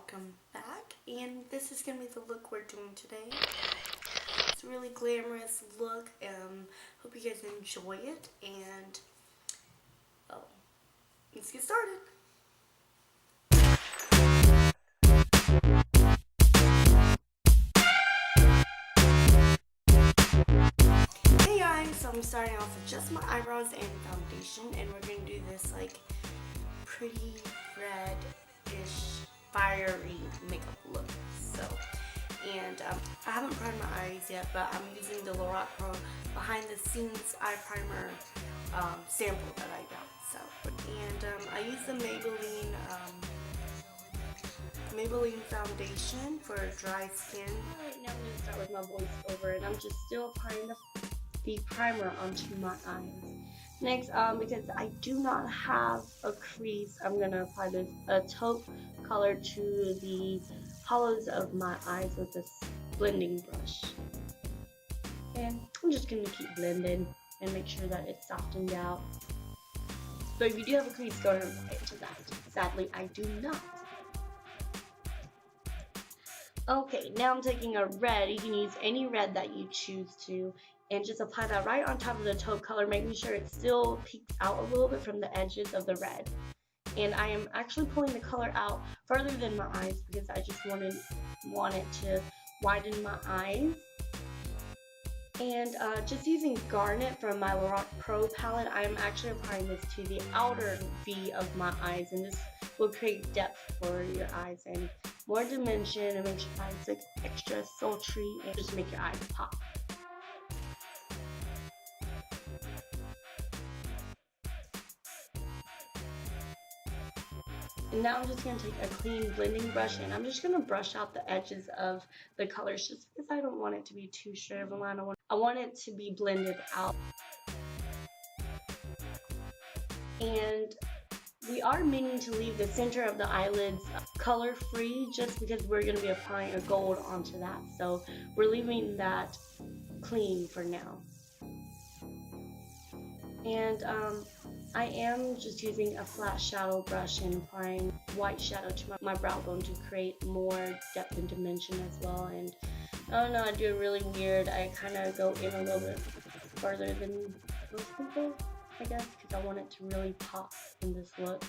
welcome back, and this is going to be the look we're doing today. It's a really glamorous look. Hope you guys enjoy it, and let's get started. Hey guys, so I'm starting off with just my eyebrows and foundation, and we're going to do this like pretty red-ish fiery makeup look. I haven't primed my eyes yet, but I'm using the Lorac Pro behind the scenes eye primer sample that I got. I use the Maybelline foundation for dry skin. Right now I'm going to start with my voiceover, and I'm just still applying the primer onto my eyes. Next, because I do not have a crease, I'm going to apply a taupe color to the hollows of my eyes with this blending brush. And I'm just going to keep blending and make sure that it's softened out. So if you do have a crease, go ahead and apply it to that. Sadly, I do not. Okay, now I'm taking a red. You can use any red that you choose to, and just apply that right on top of the taupe color, making sure it still peeks out a little bit from the edges of the red. And I am actually pulling the color out further than my eyes because I just wanted to widen my eyes. And just using Garnet from my Lorac Pro palette, I am actually applying this to the outer V of my eyes, and this will create depth for your eyes and more dimension and make your eyes look extra sultry and just make your eyes pop. And now I'm just going to take a clean blending brush, and I'm just going to brush out the edges of the colors just because I don't want it to be too straight of a line. I want it to be blended out. And we are meaning to leave the center of the eyelids color free just because we're going to be applying a gold onto that. So we're leaving that clean for now. And I am just using a flat shadow brush and applying white shadow to my brow bone to create more depth and dimension as well. And I don't know, I do it really weird. I kind of go in a little bit further than most people, I guess, because I want it to really pop in this look.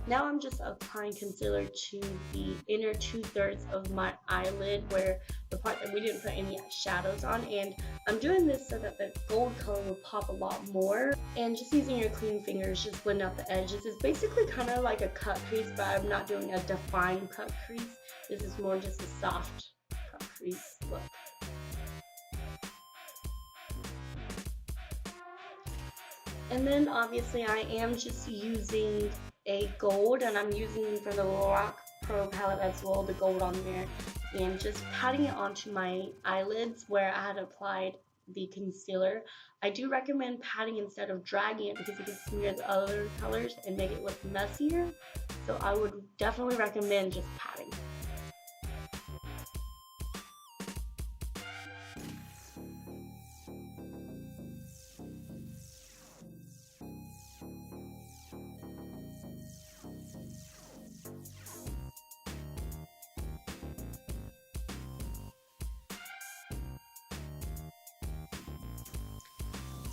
Now I'm just applying concealer to the inner 2/3 of my eyelid, where the part that we didn't put any shadows on, and I'm doing this so that the gold color will pop a lot more. And just using your clean fingers, just blend out the edges. It's basically kind of like a cut crease, but I'm not doing a defined cut crease. This is more just a soft cut crease look. And then obviously I am just using a gold, and I'm using for the Lorac Pro palette as well, the gold on there, and just patting it onto my eyelids where I had applied the concealer. I do recommend patting instead of dragging it because it can smear the other colors and make it look messier. So I would definitely recommend just patting.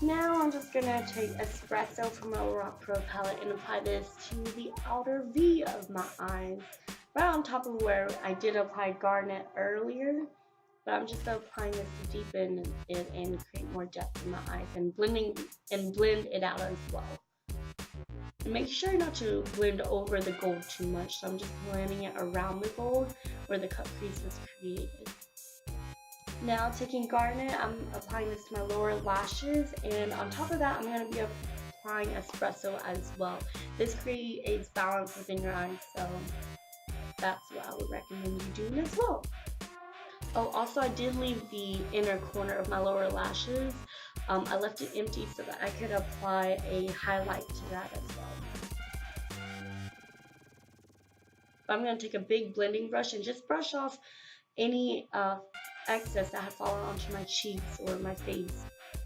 Now I'm just going to take Espresso from my Lorac Pro palette and apply this to the outer V of my eyes, right on top of where I did apply Garnet earlier. But I'm just applying this to deepen it and create more depth in my eyes, and blend it out as well. And make sure not to blend over the gold too much, so I'm just blending it around the gold where the cut crease was created. Now taking Garnet, I'm applying this to my lower lashes, and on top of that I'm going to be applying Espresso as well. This creates balance within your eyes, so that's what I would recommend you doing as well. Oh, also I did leave the inner corner of my lower lashes. I left it empty so that I could apply a highlight to that as well. But I'm going to take a big blending brush and just brush off any excess that had fallen onto my cheeks or my face.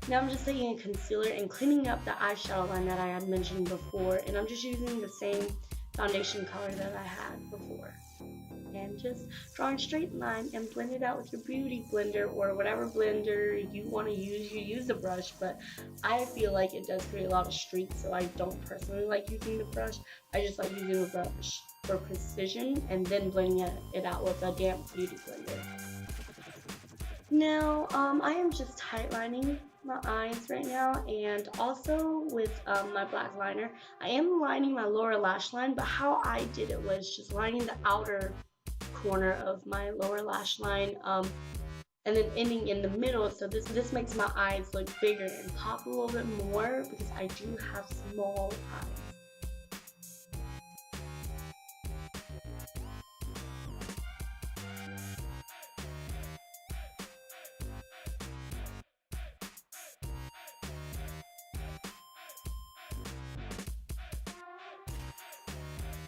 Now I'm just taking a concealer and cleaning up the eyeshadow line that I had mentioned before, and I'm just using the same foundation color that I had before. And just drawing a straight line and blend it out with your beauty blender or whatever blender you want to use. You use the brush, but I feel like it does create a lot of streaks, so I don't personally like using the brush. I just like using the brush for precision and then blending it out with a damp beauty blender. Now, I am just tightlining my eyes right now, and also with my black liner. I am lining my lower lash line, but how I did it was just lining the outer corner of my lower lash line and then ending in the middle, so this makes my eyes look bigger and pop a little bit more because I do have small eyes.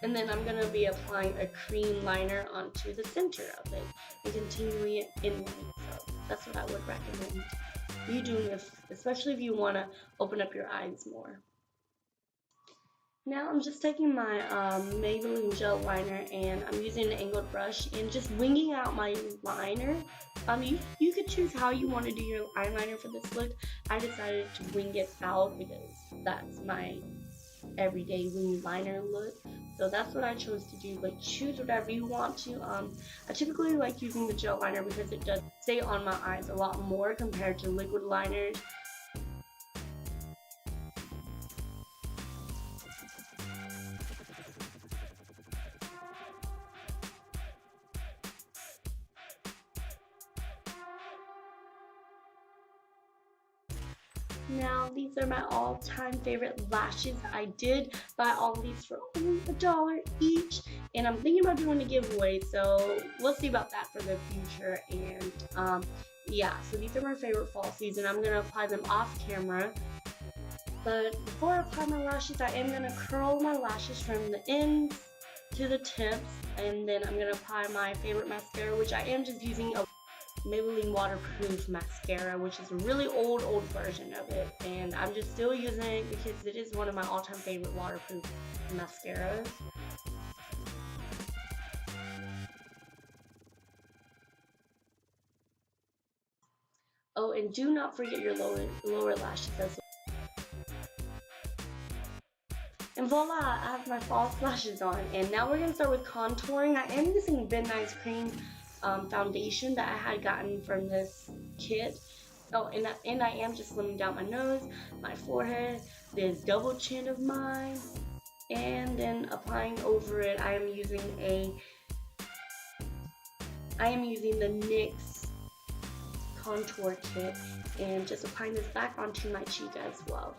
And then I'm going to be applying a cream liner onto the center of it and continuing it inward. So that's what I would recommend you doing, especially if you want to open up your eyes more. Now I'm just taking my Maybelline gel liner and I'm using an angled brush and just winging out my liner. You could choose how you want to do your eyeliner for this look. I decided to wing it out because that's my everyday wing liner look. So that's what I chose to do, but choose whatever you want to. I typically like using the gel liner because it does stay on my eyes a lot more compared to liquid liners. Now these are my all-time favorite lashes. I did buy all of these for only $1 each, and I'm thinking about doing a giveaway, so we'll see about that for the future. And yeah, so these are my favorite fall season. I'm gonna apply them off camera, but before I apply my lashes, I am gonna curl my lashes from the ends to the tips, and then I'm gonna apply my favorite mascara, which I am just using a Maybelline waterproof mascara, which is a really old version of it, and I'm just still using it because it is one of my all-time favorite waterproof mascaras. Oh, and do not forget your lower lashes as well. And voila, I have my false lashes on, and now we're going to start with contouring. I am using Ben Nye's Cream foundation that I had gotten from this kit. Oh, and I am just slimming down my nose, my forehead, this double chin of mine, and then applying over it, I am using the NYX contour kit and just applying this back onto my cheek as well.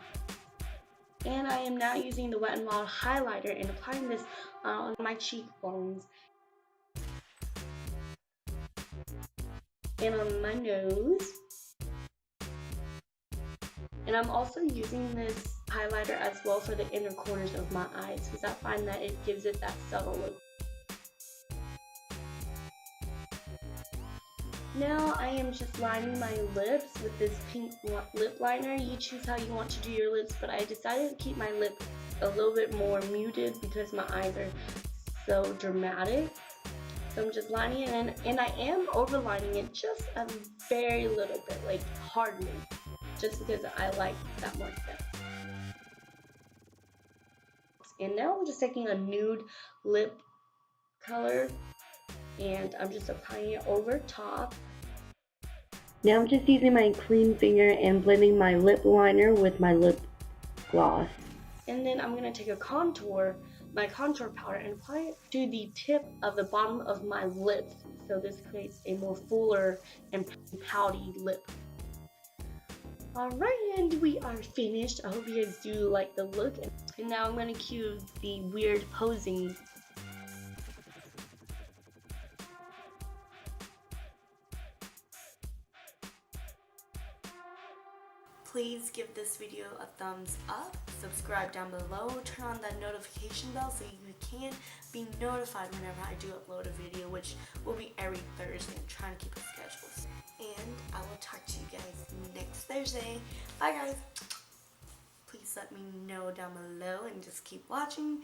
And I am now using the Wet n Wild highlighter and applying this on my cheekbones and on my nose. And I'm also using this highlighter as well for the inner corners of my eyes because I find that it gives it that subtle look. Now I am just lining my lips with this pink lip liner. You choose how you want to do your lips, but I decided to keep my lip a little bit more muted because my eyes are so dramatic. So I'm just lining it in, and I am overlining it just a very little bit, like hardly, just because I like that more depth. And now I'm just taking a nude lip color and I'm just applying it over top. Now I'm just using my clean finger and blending my lip liner with my lip gloss. And then I'm going to take my contour powder and apply it to the tip of the bottom of my lips. So this creates a more fuller and pouty lip. Alright, and we are finished. I hope you guys do like the look. And now I'm going to cue the weird posing. Please give this video a thumbs up, subscribe down below, turn on that notification bell so you can be notified whenever I do upload a video, which will be every Thursday. I'm trying to keep a schedule. And I will talk to you guys next Thursday. Bye guys. Please let me know down below and just keep watching.